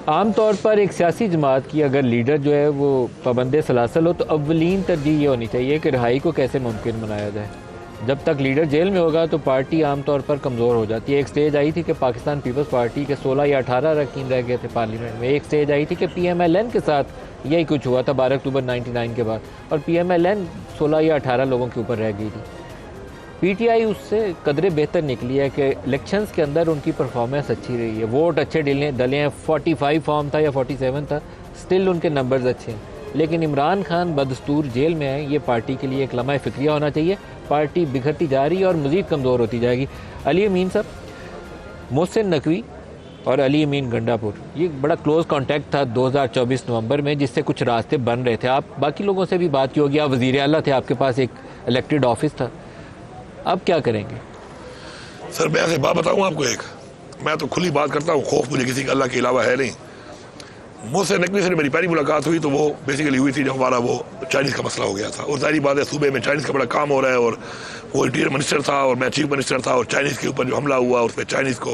आम तौर पर एक सियासी जमात की अगर लीडर जो है वो पाबंद सलासल हो तो अव्वलीन तरजीह ये होनी चाहिए कि रिहाई को कैसे मुमकिन बनाया जाए। जब तक लीडर जेल में होगा तो पार्टी आमतौर पर कमज़ोर हो जाती है। एक स्टेज आई थी कि पाकिस्तान पीपल्स पार्टी के 16 या 18 अरकान रह गए थे पार्लियामेंट में। एक स्टेज आई थी कि PMLN के साथ यही कुछ हुआ था 12 अक्टूबर 99 के बाद, और PMLN 16 या 18 लोगों के ऊपर रह गई थी। PTI उससे कदरे बेहतर निकली है कि इलेक्शंस के अंदर उनकी परफॉर्मेंस अच्छी रही है, वोट अच्छे डले हैं। 45 फॉर्म था या 47 था, स्टिल उनके नंबर्स अच्छे हैं। लेकिन इमरान खान बदस्तूर जेल में है, ये पार्टी के लिए एक लम्हा फ़िक्रिया होना चाहिए। पार्टी बिखरती जा रही है और मज़ीद कमज़ोर होती जाएगी। अली अमीन साहब, मोहसिन नकवी और अली अमीन गंडापुर, ये बड़ा क्लोज़ कॉन्टैक्ट था 2024 नवंबर में, जिससे कुछ रास्ते बन रहे थे। आप बाकी लोगों से भी बात की होगी, आप वज़ीर आला थे, आपके पास एक इलेक्टेड ऑफिस था, अब क्या करेंगे? सर मैं ऐसे बात बताऊँ आपको, एक मैं तो खुली बात करता हूँ, खौफ मुझे किसी का अल्लाह के अलावा है नहीं। मुझसे नकवी से मेरी पहली मुलाकात हुई तो वो बेसिकली हुई थी जब हमारा वो चाइनीज़ का मसला हो गया था। और सारी बात है, सूबे में चाइनीज़ का बड़ा काम हो रहा है, और वो इंटीरियर मिनिस्टर था और मैं चीफ मिनिस्टर था, और चाइनीज़ के ऊपर जो हमला हुआ उस पर चाइनीज़ को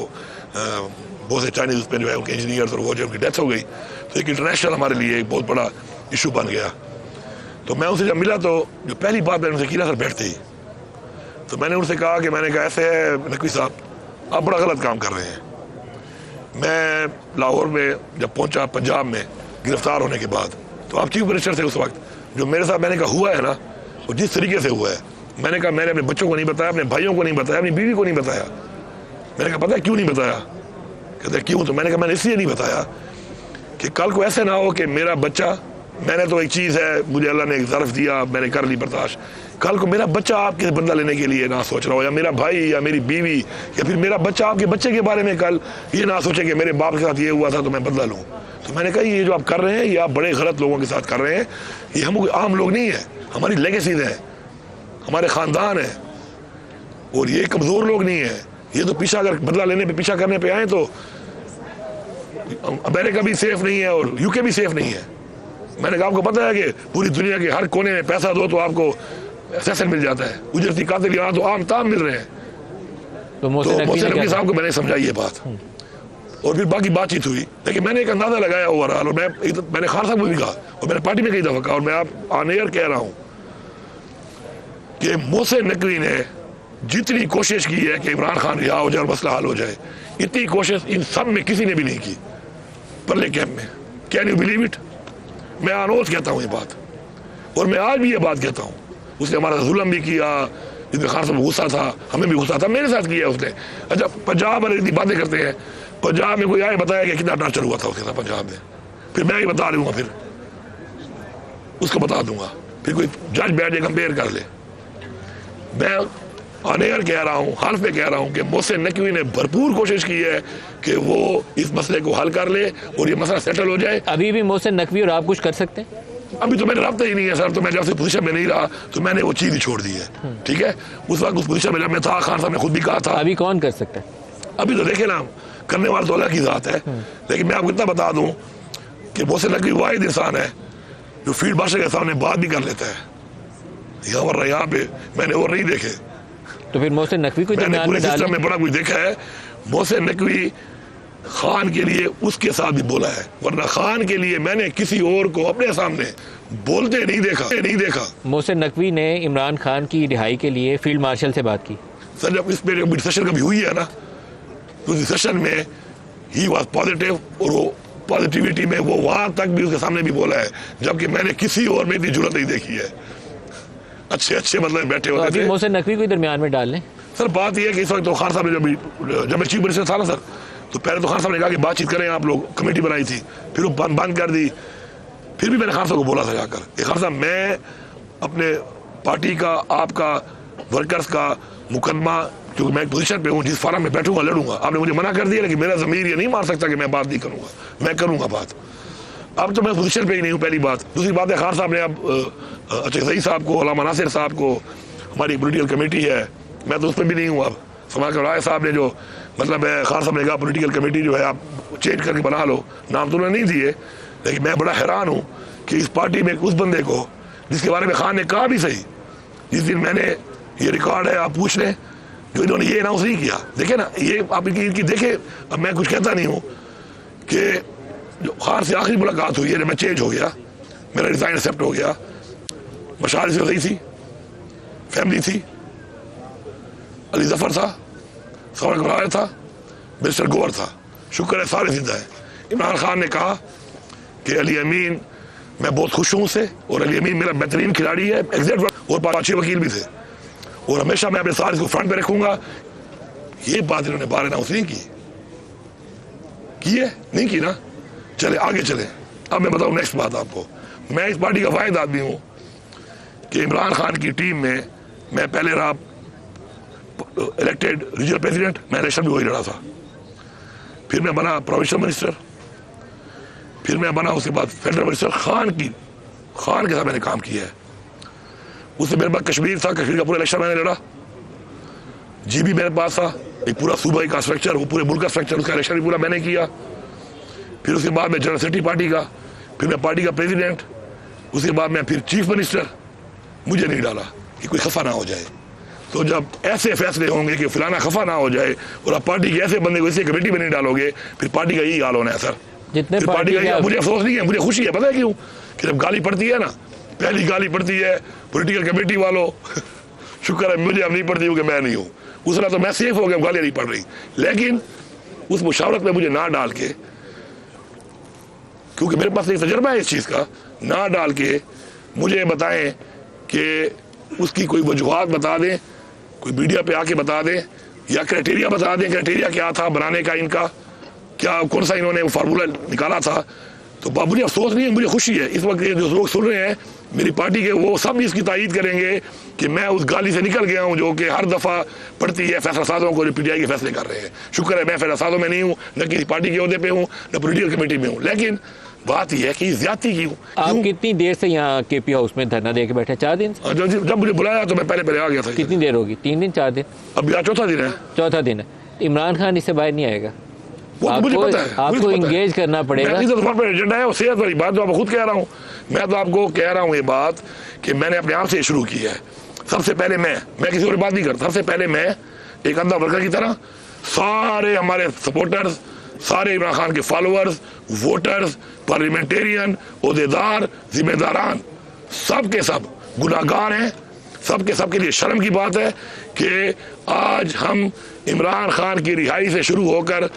बहुत से चाइनीज़ उस पर जो है उनके इंजीनियर्स और वो जो उनकी डेथ हो गई, तो एक इंटरनेशनल हमारे लिए एक बहुत बड़ा इशू बन गया। तो मैं उनसे जब मिला तो जो पहली बात मैंने उनसे की ना सर, बैठते ही तो मैंने उनसे कहा कि मैंने कहा ऐसे है नकवी साहब, आप बड़ा गलत काम कर रहे हैं। मैं लाहौर में जब पहुंचा पंजाब में गिरफ्तार होने के बाद, तो आप चीफ मिनिस्टर थे उस वक्त, जो मेरे साथ मैंने कहा हुआ है ना, वो जिस तरीके से हुआ है, मैंने कहा मैंने अपने बच्चों को नहीं बताया, अपने भाइयों को नहीं बताया, अपनी बीवी को नहीं बताया। मैंने कहा पता है क्यों नहीं बताया? कहते क्यों? तो मैंने कहा मैंने इसलिए नहीं बताया कि कल को ऐसे ना हो कि मेरा बच्चा, मैंने तो एक चीज़ है, मुझे अल्लाह ने एक ज़र्फ दिया, मैंने कर ली बर्दाश्त, कल को मेरा बच्चा आपके बदला लेने के लिए ना सोच रहा हो, या मेरा भाई या मेरी बीवी या फिर मेरा बच्चा आपके बच्चे के बारे में कल ये ना सोचे कि मेरे बाप के साथ ये हुआ था तो मैं बदला लूँ। तो मैंने कहा ये जो आप कर रहे हैं ये आप बड़े गलत लोगों के साथ कर रहे हैं, ये हम आम लोग नहीं है, हमारी लेगेसीज है, हमारे ख़ानदान है, और ये कमज़ोर लोग नहीं है। ये तो पीछा अगर बदला लेने पर पीछा करने पर आए तो अमेरिका भी सेफ नहीं है और UK भी सेफ नहीं है। मैंने कहा आपको पता है कि पूरी दुनिया के हर कोने में पैसा दो तो आपको सेशन मिल जाता है, उजरती कातिल यहाँ तो आम ताम मिल रहे हैं। तो मोहसिन नकवी साहब को मैंने समझाई ये बात, और फिर बाकी बातचीत हुई। लेकिन मैंने एक अंदाजा लगाया ओवरऑल, और मैंने खान साहब को भी कहा और मैंने पार्टी में कई दफा कहा, और मैं आप ऑन एयर कह रहा हूँ कि मोहसिन नकवी ने जितनी कोशिश की है कि इमरान खान रिहा हो जाए और मसला हल हो जाए, इतनी कोशिश इन सब में किसी ने भी नहीं की परले कैंप में। Can you believe it? मैं अनोज कहता हूँ ये बात, और मैं आज भी ये बात कहता हूँ। उसने हमारा जुल्म भी किया, जिसमें खान साहब गुस्सा था, हमें भी गुस्सा था, मेरे साथ किया उसने। अच्छा, पंजाब वाले इतनी बातें करते हैं, पंजाब में कोई आए बताया कि कितना टॉर्चर हुआ था उसके साथ पंजाब में, फिर मैं ही बता दूंगा, फिर उसको बता दूंगा, फिर कोई जज बैठ जाए कंपेयर कर ले। मैं ऑन एयर कह रहा हूँ, हल्फ में कह रहा हूँ कि मोहसिन नकवी ने भरपूर कोशिश की है कि वो इस मसले को हल कर ले और ये मसला सेटल हो जाए। अभी भी मोहसिन नकवी और आप कुछ कर सकते हैं? अभी तो मैंने रब्ता ही नहीं है सर, तो मैं जब से पोजीशन में नहीं रहा तो मैंने वो चीज़ ही छोड़ दी है। ठीक है, उस वक्त उस पोजीशन में जब मैं था, खान साहब ने खुद भी कहा था। अभी कौन कर सकता है? अभी तो देखे ना, करने वाला तो अलग की बात है, लेकिन मैं आपको इतना बता दूं कि मोहसिन नकवी वाहिद इंसान है जो फील्ड मार्शल के सामने बात भी कर लेता है। यहाँ पे मैंने और नहीं देखे। तो फिर मोहसिन नकवी को मैंने पूरे सिस्टम में बड़ा कुछ देखा है। मोहसिन नकवी खान के लिए उसके साथ भी बोला है, वरना खान के लिए मैंने किसी और को अपने सामने बोलते नहीं देखा। मोहसिन नकवी ने इमरान खान की रिहाई के लिए फील्ड मार्शल से बात की। सर जब इस पर डिस्कशन कभी हुई है ना, तो डिस्कशन में ही वाज पॉजिटिव, और वो पॉजिटिविटी में वो वहां तक भी उसके सामने भी बोला है, जबकि मैंने किसी और में इतनी जरूरत नहीं देखी है। अच्छे मतलब बैठे होते थे। मोहसिन नकवी को दरमियान में डाल लें। सर बात यह है कि इस वक्त तो खान साहब ने जब मैं चीफ मिनिस्टर था ना सर, तो पहले तो खान साहब ने कहा कि बातचीत करें आप लोग, कमेटी बनाई थी, फिर वो बंद कर दी। फिर भी मैंने खान साहब को बोला था जाकर कि खान साहब मैं अपने पार्टी का, आपका, वर्कर्स का मुकदमा, क्योंकि मैं एक पोजीशन पे हूँ, जिस फार्म में बैठूंगा लड़ूंगा। आपने मुझे मना कर दिया, लेकिन मेरा ज़मीर ये नहीं मार सकता कि मैं बात नहीं करूँगा, मैं करूँगा बात। अब तो मैं पोजीशन पे ही नहीं हूँ, पहली बात। दूसरी बात है, खान साहब ने अब अच्छा सही साहब को, अल्लामा नासिर साहब को, हमारी पोलिटिकल कमेटी है, मैं तो उस पर भी नहीं हूँ। अब समाकर राय साहब ने जो मतलब है, खान साहब ने कहा पोलिटिकल कमेटी जो है आप चेंज करके बना लो, नाम तो उन्होंने नहीं दिए, लेकिन मैं बड़ा हैरान हूँ कि इस पार्टी में उस बंदे को, जिसके बारे में खान ने कहा भी सही, जिस दिन मैंने ये रिकॉर्ड है आप पूछ लें, जो इन्होंने ये अनाउंस नहीं किया। देखे ना, ये आप इनकी देखे, अब मैं कुछ कहता नहीं हूँ कि जो खान से आखिरी मुलाकात हुई है, मैं चेंज हो गया, मेरा रिजाइन एक्सेप्ट हो गया, मशाल से सही थी, फैमिली थी, अली जफर था, सवाल घबराया था, मिस्टर गोवर था, शुक्र है सारे जिंदा है। इमरान खान ने कहा कि अली अमीन, मैं बहुत खुश हूँ उससे, और अली अमीन मेरा बेहतरीन खिलाड़ी है, एग्जैक्ट, और 5 अच्छे वकील भी थे, और हमेशा मैं अपने साथ इसको फ्रंट पे रखूंगा। ये बात इन्होंने बार अनाउंस नहीं की है, नहीं की ना। चले आगे चले। अब मैं बताऊँ नेक्स्ट बात आपको। मैं इस पार्टी का वाहिद आदमी हूँ कि इमरान खान की टीम में मैं पहले रहा इलेक्टेड रीजनल प्रेसिडेंट, मैं इलेक्शन भी वही लड़ा था, फिर मैं बना प्रोविंशियल मिनिस्टर, फिर मैं बना उसके बाद फेडरल मिनिस्टर। खान के साथ मैंने काम किया है। उससे मेरे पास कश्मीर था, कश्मीर का पूरा इलेक्शन मैंने लड़ा। जीबी मेरे पास था, एक पूरा सूबे का स्ट्रक्चर, वो पूरे मुल्क का स्ट्रक्चर, उसका इलेक्शन भी पूरा मैंने किया। फिर उसके बाद मैं जनरल सेक्रेटरी पार्टी का, फिर मैं पार्टी का प्रेसिडेंट, उसके बाद मैं फिर चीफ मिनिस्टर। मुझे नहीं डाला कि कोई खफा ना हो जाए। तो जब ऐसे फैसले होंगे कि फलाना खफा ना हो जाए और आप पार्टी के ऐसे बंदे को इसी कमेटी में नहीं डालोगे, फिर पार्टी का यही हाल होना है सर। जितने पार्टी का मुझे अफसोस नहीं है, मुझे खुशी है। पता है क्यों? कि जब गाली पड़ती है ना, पहली गाली पड़ती है पॉलिटिकल कमेटी वालों, शुक्र है मुझे अब नहीं पड़ती हूँ कि मैं नहीं हूँ। उस तरह तो मैं सेफ हो गया, गालियाँ नहीं पड़ रही। लेकिन उस मुशावरत में मुझे ना डाल के, क्योंकि मेरे पास एक तजर्बा है इस चीज़ का, ना डाल के मुझे बताएं कि उसकी कोई वजूहत बता दें, कोई मीडिया पे आके बता दें, या क्राइटेरिया बता दें, क्राइटेरिया क्या था बनाने का, इनका क्या, कौन सा इन्होंने वो फार्मूला निकाला था। तो मुझे अफसोस नहीं है, मुझे खुशी है। इस वक्त जो लोग सुन रहे हैं मेरी पार्टी के, वो सब इसकी तायीद करेंगे कि मैं उस गाली से निकल गया हूँ जो कि हर दफ़ा पड़ती है फैसला साजों को, जो PTI के फैसले कर रहे हैं। शुक्र है मैं फैसला साजों में नहीं हूँ, न किसी पार्टी के अहदे पे हूँ, न पॉलिटिकल कमेटी में हूँ। लेकिन बात यह है कि ज्यादती की। आप कितनी देर से यहाँ KP हाउस में धरना दे के बैठे? 4 दिन? जब मुझे बुलाया तो मैं पहले आ गया था। कितनी देर होगी? 3 दिन 4 दिन? अब यार चौथा दिन है। चौथा दिन है। इमरान खान इससे बाहर नहीं आएगा? आपको इंगेज करना पड़ेगा। एजेंडा है, सेहत वाली बात तो आपको खुद कह रहा हूँ। मैं तो आपको कह रहा हूँ ये बात कि मैंने अपने आप से शुरू की है। सबसे पहले मैं किसी और बात नहीं करता। सबसे पहले मैं एक अंधा वर्कर की तरह, सारे हमारे सपोर्टर्स, सारे इमरान खान के फॉलोअर्स, वोटर्स, पार्लियामेंटेरियन, ओहदेदार, जिम्मेदारान, सब के सब गुनाहगार हैं। सब के लिए शर्म की बात है कि आज हम इमरान खान की रिहाई से शुरू होकर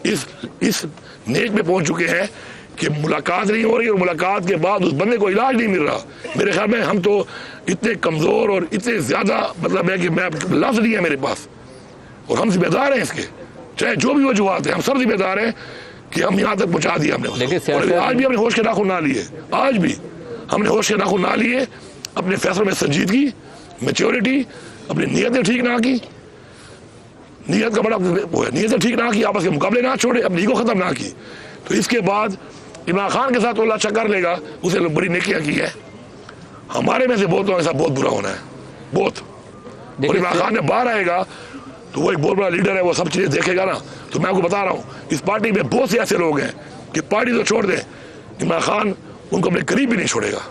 इस नेक में पहुंच चुके हैं कि मुलाकात नहीं हो रही, और मुलाकात के बाद उस बंदे को इलाज नहीं मिल रहा। मेरे ख्याल में हम तो इतने कमज़ोर और इतने ज़्यादा, मतलब है कि मैं लफ्ज़ नहीं है मेरे पास, और हम जिम्मेदार हैं इसके, चाहे जो भी वजूहत है, हम सब जिम्मेदार हैं कि हम यहाँ तक पहुँचा दिया हमने। आज भी हमने होश के नाखून ना लिए, आज भी हमने होश के नाखून ना लिए। अपने फैसलों में संजीदगी, मैच्योरिटी, अपनी नीयतें ठीक ना की, नीयत का बड़ा वो है, नीयतें ठीक ना की, आपस के मुकाबले ना छोड़े, अपनी ईगो खत्म ना की। तो इसके बाद इमरान खान के साथ तो अल्लाह अच्छा कर लेगा, उसे बड़ी नेकियां की है। हमारे में से बहुतों के साथ बहुत बुरा होना है, बहुत। और इमरान खान जब बाहर आएगा तो वो एक बहुत बड़ा लीडर है, वो सब चीजें देखेगा ना। तो मैं आपको बता रहा हूँ, इस पार्टी में बहुत से ऐसे लोग हैं कि पार्टी तो छोड़ दें, इमरान खान उनको अपने करीब भी नहीं छोड़ेगा।